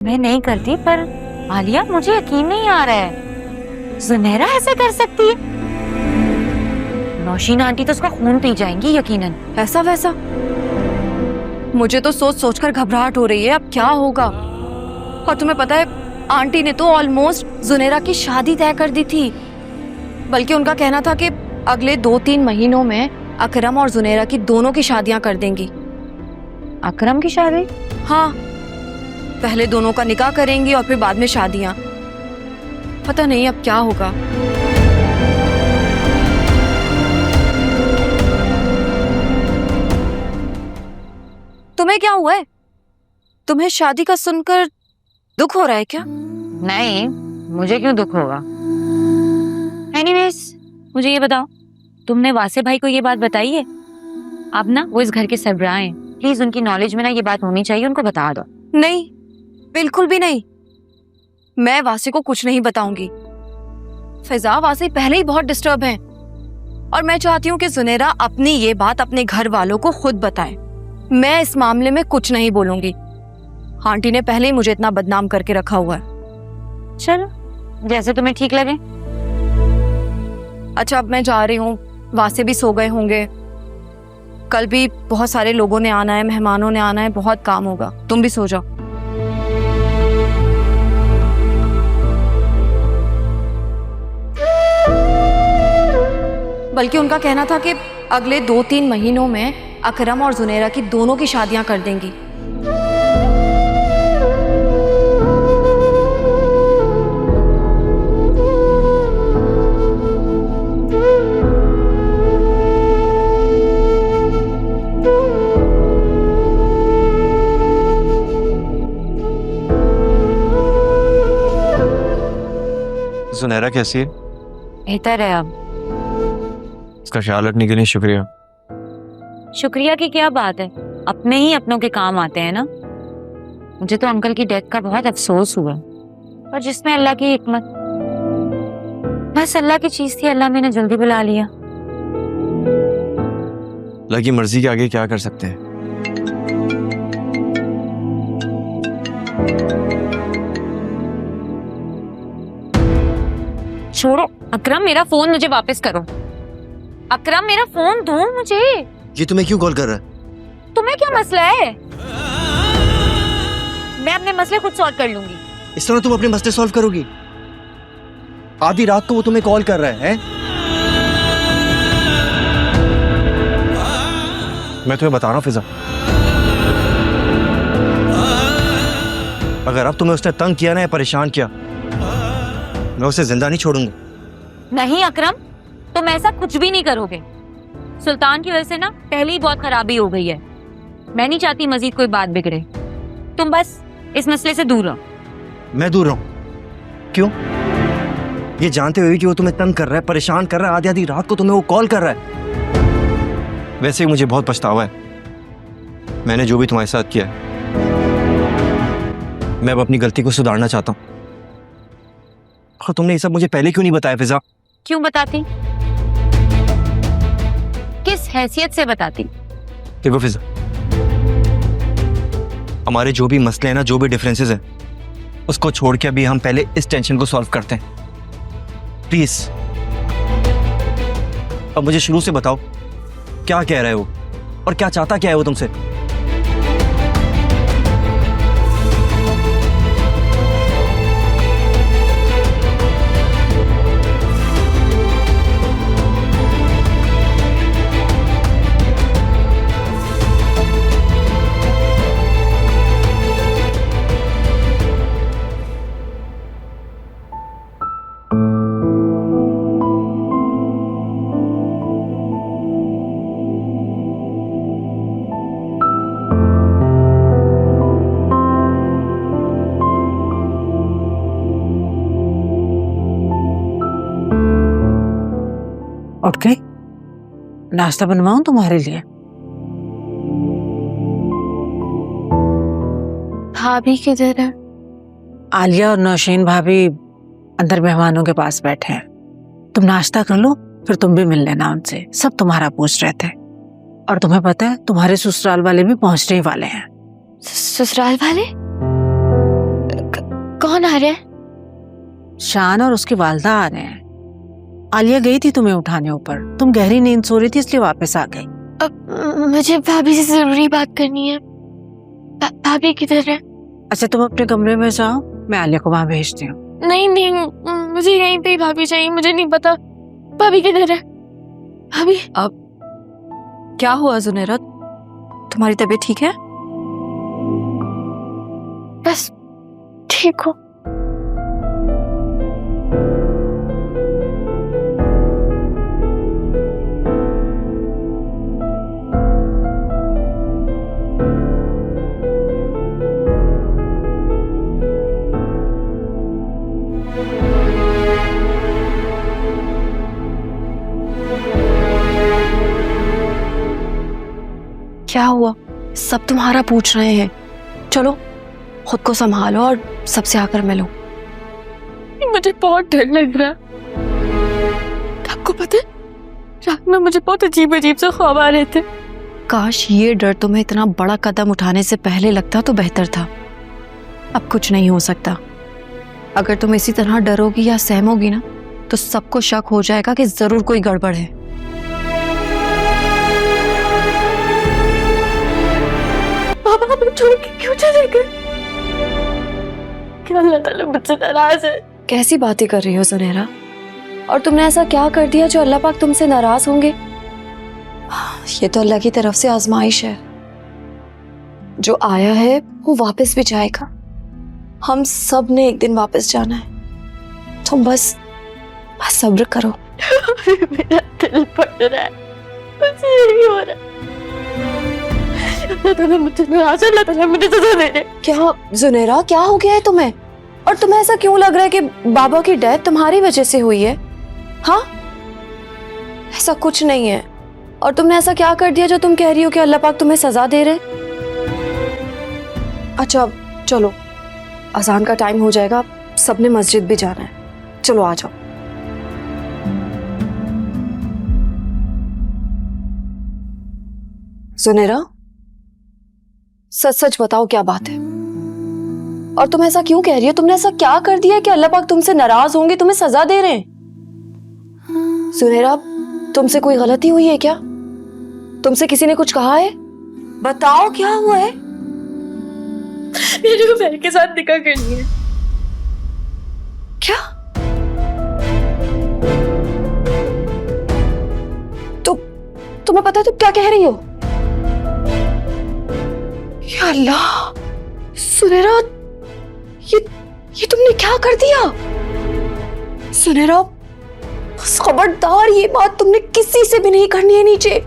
मैं नहीं करती, पर आलिया मुझे यकीन नहीं आ रहा है जुनैरा ऐसा कर सकती है। नौशीन आंटी तो उसका खून पी जाएंगी यकीनन। ऐसा वैसा मुझे तो सोच सोचकर घबराहट हो रही है, अब क्या होगा। और तुम्हें पता है, आंटी ने तो ऑलमोस्ट जुनैरा की शादी तय कर दी थी। बल्कि उनका कहना था कि अगले 2-3 महीनों में अकरम और जुनैरा की दोनों की शादियां कर देंगी। अकरम की शादी? हाँ, पहले दोनों का निकाह करेंगी और फिर बाद में शादियां। पता नहीं अब क्या होगा। तुम्हें क्या हुआ है? तुम्हें शादी का सुनकर दुख हो रहा है क्या? नहीं, मुझे क्यों दुख होगा। एनीवेज, मुझे ये बताओ, तुमने वासे भाई को ये बात बताई है? अब ना वो इस घर के सरबराह हैं, प्लीज उनकी नॉलेज में ना ये बात होनी चाहिए, उनको बता दो। नहीं, बिल्कुल भी नहीं। मैं वासे को कुछ नहीं बताऊंगी। फिजा, वासे पहले ही बहुत डिस्टर्ब हैं और मैं चाहती हूँ कि जुनैरा अपनी ये बात अपने घर वालों को खुद बताए। मैं इस मामले में कुछ नहीं बोलूंगी। आंटी ने पहले ही मुझे इतना बदनाम करके रखा हुआ है। चलो, जैसे तुम्हें ठीक लगे। अच्छा, अब मैं जा रही हूँ। वासे भी सो गए होंगे। कल भी बहुत सारे लोगों ने आना है, मेहमानों ने आना है, बहुत काम होगा। तुम भी सो जाओ। बल्कि उनका कहना था कि अगले 2-3 महीनों में अकरम और जुनैरा की दोनों की शादियां कर देंगी। जुनैरा कैसी है? बेहतर है अब। इसका ख्याल रखने के लिए शुक्रिया। शुक्रिया की क्या बात है, अपने ही अपनों के काम आते हैं ना। मुझे तो अंकल की डेथ का बहुत अफसोस हुआ, पर जिसमें अल्लाह की हिकमत। बस अल्लाह की चीज थी, अल्लाह मैंने जल्दी बुला लिया। अल्लाह की मर्जी के आगे क्या कर सकते हैं। छोड़ो अकरम, मेरा फोन मुझे वापस करो। अकरम, मेरा फोन दो मुझे। ये तुम्हें क्यों कॉल कर रहा है? तुम्हें क्या मसला है? मैं अपने मसले खुद सॉल्व कर लूंगी। इस तरह तुम अपने मसले सॉल्व करोगी? आधी रात को वो तुम्हें कॉल कर रहा है? मैं तुम्हें बता रहा हूँ फिजा, अगर अब तुम्हें उसने तंग किया ना या परेशान किया, मैं उसे जिंदा नहीं छोड़ूंगा। नहीं अकरम, तुम ऐसा कुछ भी नहीं करोगे। सुल्तान की वजह से ना पहले ही बहुत खराबी हो गई है। मैं नहीं चाहती मजीद कोई बात बिगड़े। तुम बस इस मसले से दूर रहो। मैं दूर रहूं? क्यों? ये जानते हुए कि वो तुम्हें तंग कर रहा है, परेशान कर रहा है, आधी आधी रात को तुम्हें वो कॉल कर रहा है। वैसे ही मुझे बहुत पछतावा है, मैंने जो भी तुम्हारे साथ किया है। मैं अब अपनी गलती को सुधारना चाहता हूँ। और तुमने ये सब मुझे पहले क्यों नहीं बताया फिजा? क्यों बताती? किस हैसियत से बताती? देखो फिजा, हमारे जो भी मसले हैं ना, जो भी डिफरेंसेस हैं, उसको छोड़ के अभी हम पहले इस टेंशन को सॉल्व करते हैं, प्लीज। अब मुझे शुरू से बताओ, क्या कह रहे हो और क्या चाहता क्या है वो तुमसे? उठ गई? नाश्ता बनवाऊं तुम्हारे लिए? भाभी किधर है? आलिया और नौशीन भाभी अंदर मेहमानों के पास बैठे हैं। तुम नाश्ता कर लो, फिर तुम भी मिल लेना उनसे। सब तुम्हारा पूछ रहे थे। और तुम्हें पता है, तुम्हारे ससुराल वाले भी पहुंचने ही वाले हैं। ससुराल वाले? कौन आ रहा है? शान और उसकी वालदा आ रहे हैं। आलिया गई थी तुम्हें उठाने ऊपर, तुम गहरी नींद सो रही थी इसलिए वापस आ गई। अब मुझे भाभी से जरूरी बात करनी है। भाभी किधर है? अच्छा तुम अपने कमरे में जाओ, मैं आलिया को वहां भेजती हूँ। नहीं नहीं, मुझे यहीं पे ही भाभी चाहिए। मुझे नहीं पता भाभी किधर है। भाभी, अब क्या हुआ जुनेरा? तुम्हारी तबीयत ठीक है? बस ठीक हो। क्या हुआ? सब तुम्हारा पूछ रहे हैं। चलो खुद को संभालो और सबसे आकर मिलो। मुझे बहुत डर लग रहा। आपको पता है रात में मुझे बहुत अजीब अजीब से ख्वाब आ रहे थे। काश ये डर तुम्हें इतना बड़ा कदम उठाने से पहले लगता तो बेहतर था। अब कुछ नहीं हो सकता। अगर तुम इसी तरह डरोगी या सहमोगी ना तो सबको शक हो जाएगा कि जरूर कोई गड़बड़ है। बाबा आप छोड़ के क्यों चले गए? क्या अल्लाह ताला मुझसे नाराज है? कैसी बातें कर रही हो सुनहरा? और तुमने ऐसा क्या कर दिया जो अल्लाह पाक तुमसे नाराज होंगे? ये तो अल्लाह की तरफ से आजमाइश है। जो आया है वो वापस भी जाएगा। हम सब ने एक दिन वापस जाना है। तुम बस सब्र करो। मेरा दिल फट रहा है, मुझे नहीं हो रहा। अल्लाह ताला मुझे नाराज है, अल्लाह ताला मुझे सजा दे दे। क्या जुनेरा, क्या हो गया है तुम्हें? और तुम्हें ऐसा क्यों लग रहा है कि बाबा की डेथ तुम्हारी वजह से हुई है? हाँ, ऐसा कुछ नहीं है। और तुमने ऐसा क्या कर दिया जो तुम कह रही हो कि अल्लाह पाक तुम्हें सजा दे रहे? अच्छा चलो, अजान का टाइम हो जाएगा, सबने मस्जिद भी जाना है। चलो आ जाओ। सुनेरा, सच सच बताओ क्या बात है? और तुम ऐसा क्यों कह रही हो? तुमने ऐसा क्या कर दिया कि अल्लाह पाक तुमसे नाराज होंगे, तुम्हें सजा दे रहे हैं? सुनेरा, तुमसे कोई गलती हुई है क्या? तुमसे किसी ने कुछ कहा है? बताओ क्या हुआ है? मेरे बहन के साथ निकाह करनी है। क्या? तुम्हें पता है तुम क्या कह रही हो? या अल्लाह, सुनेरा, ये तुमने क्या कर दिया? सुनेरा, खबरदार, ये बात तुमने किसी से भी नहीं करनी है नीचे।